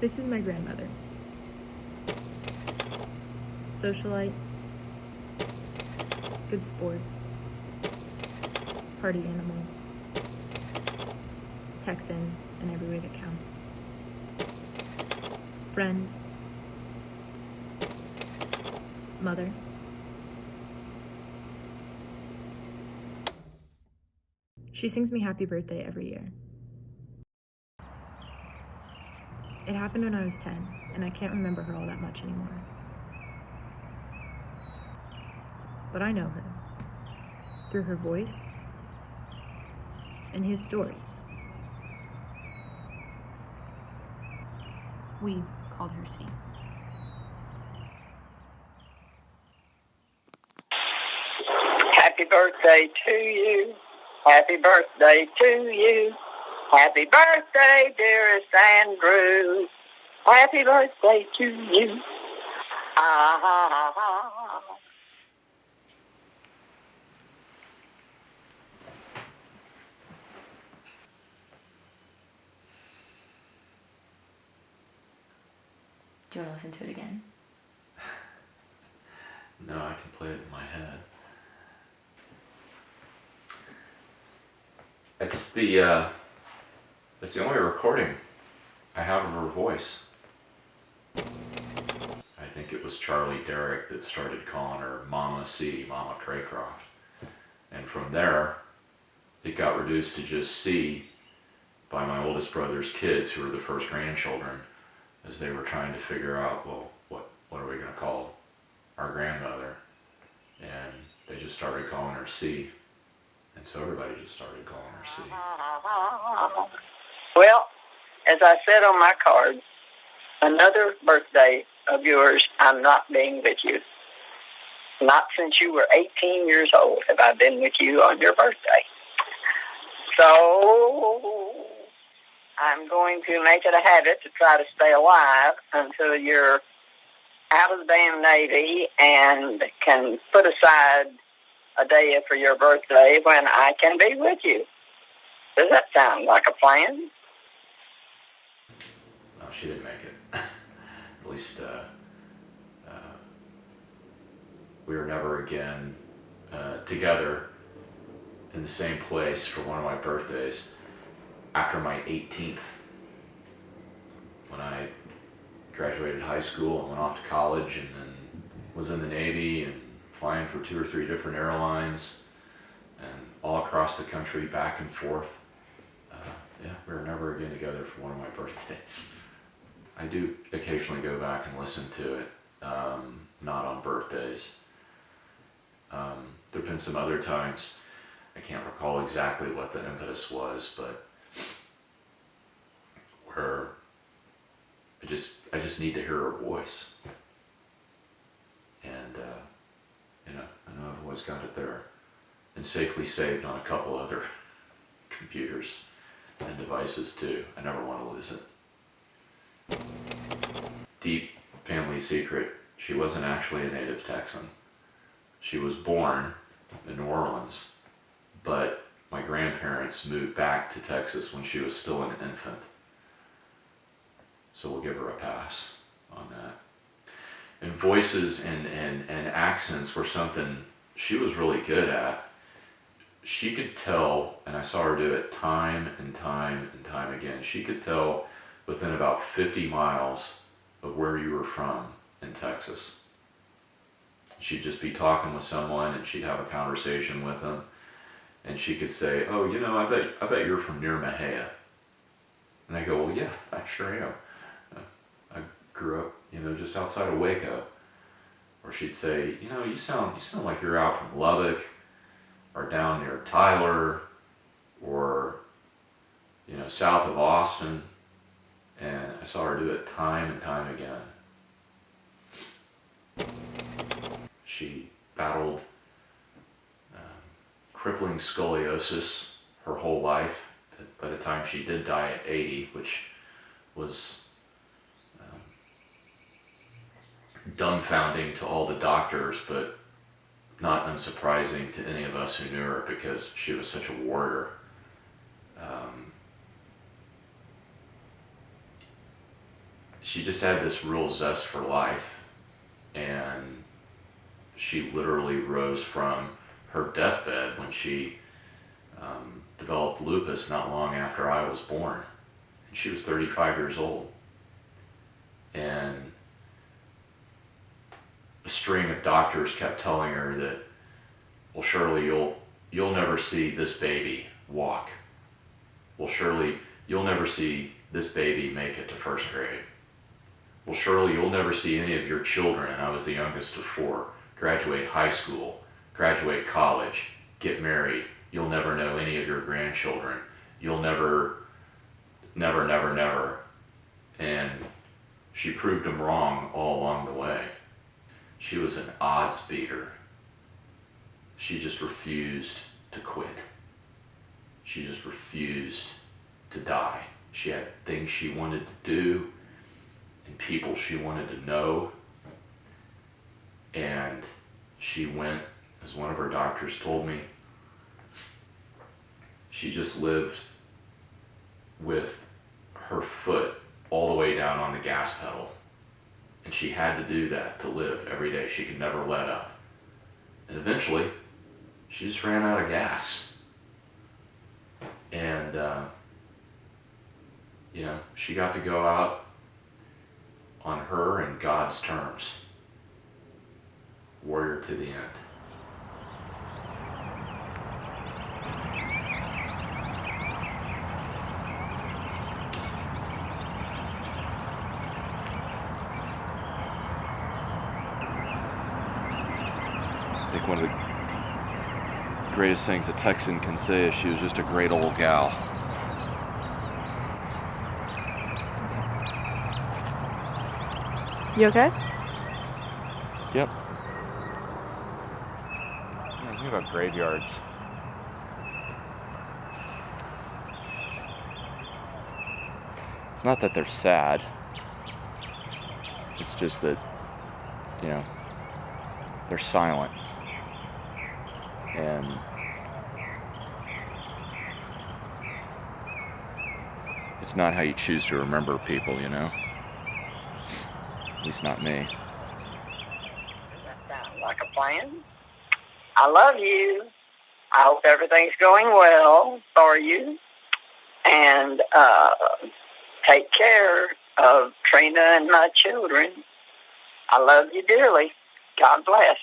This is my grandmother. Socialite, good sport, party animal, Texan in every way that counts, friend, mother. She sings me happy birthday every year. It happened when I was 10, and I can't remember her all that much anymore. But I know her through her voice and his stories. We called her C. Happy birthday to you. Happy birthday to you. Happy birthday, dearest Andrew. Happy birthday to you. Ah. Do you want to listen to it again? No, I can play it in my head. It's the only recording I have of her voice. I think it was Charlie Derrick that started calling her Mama C, Mama Craycroft. And from there, it got reduced to just C by my oldest brother's kids, who were the first grandchildren, as they were trying to figure out, well, what are we going to call our grandmother? And they just started calling her C. And so everybody just started calling her C. Well, as I said on my card, another birthday of yours, I'm not being with you. Not since you were 18 years old have I been with you on your birthday. So I'm going to make it a habit to try to stay alive until you're out of the damn Navy and can put aside a day for your birthday when I can be with you. Does that sound like a plan? No, she didn't make it. At least we were never again together in the same place for one of my birthdays after my 18th, when I graduated high school and went off to college, and then was in the Navy and flying for 2 or 3 different airlines and all across the country, back and forth. We were never again together for one of my birthdays. I do occasionally go back and listen to it, not on birthdays. There have been some other times, I can't recall exactly what the impetus was, but where I just need to hear her voice. And, I know I've always got it there and safely saved on a couple other computers and devices too. I never want to lose it. Deep family secret, she wasn't actually a native Texan. She was born in New Orleans, but my grandparents moved back to Texas when she was still an infant. So we'll give her a pass on that. And voices and accents were something she was really good at. She could tell, and I saw her do it time and time and time again, she could tell within about 50 miles of where you were from in Texas. She'd just be talking with someone and she'd have a conversation with them, and she could say, oh, I bet you're from near Mejia. And I go, well, yeah, I sure am. I grew up, just outside of Waco. Or she'd say, you sound like you're out from Lubbock, or down near Tyler, or, south of Austin. And I saw her do it time and time again. She battled crippling scoliosis her whole life. By the time she did die at 80, which was dumbfounding to all the doctors, but not unsurprising to any of us who knew her because she was such a warrior. she just had this real zest for life, and she literally rose from her deathbed when she developed lupus not long after I was born. And she was 35 years old. And a string of doctors kept telling her that, well, Shirley, you'll never see this baby walk. Well, Shirley, you'll never see this baby make it to first grade. Well, Shirley, you'll never see any of your children, and I was the youngest of 4, graduate high school, graduate college, get married. You'll never know any of your grandchildren. You'll never. And she proved them wrong all along the way. She was an odds beater. She just refused to quit. She just refused to die. She had things she wanted to do and people she wanted to know. And she went, as one of her doctors told me, she just lived with her foot all the way down on the gas pedal. And she had to do that to live every day. She could never let up. And eventually, she just ran out of gas. And, she got to go out on her and God's terms. Warrior to the end. I think one of the greatest things a Texan can say is she was just a great old gal. You okay? Yep. Yeah, think about graveyards. It's not that they're sad. It's just that, they're silent. And it's not how you choose to remember people, At least not me. That sounds like a plan. I love you. I hope everything's going well for you. And take care of Trina and my children. I love you dearly. God bless.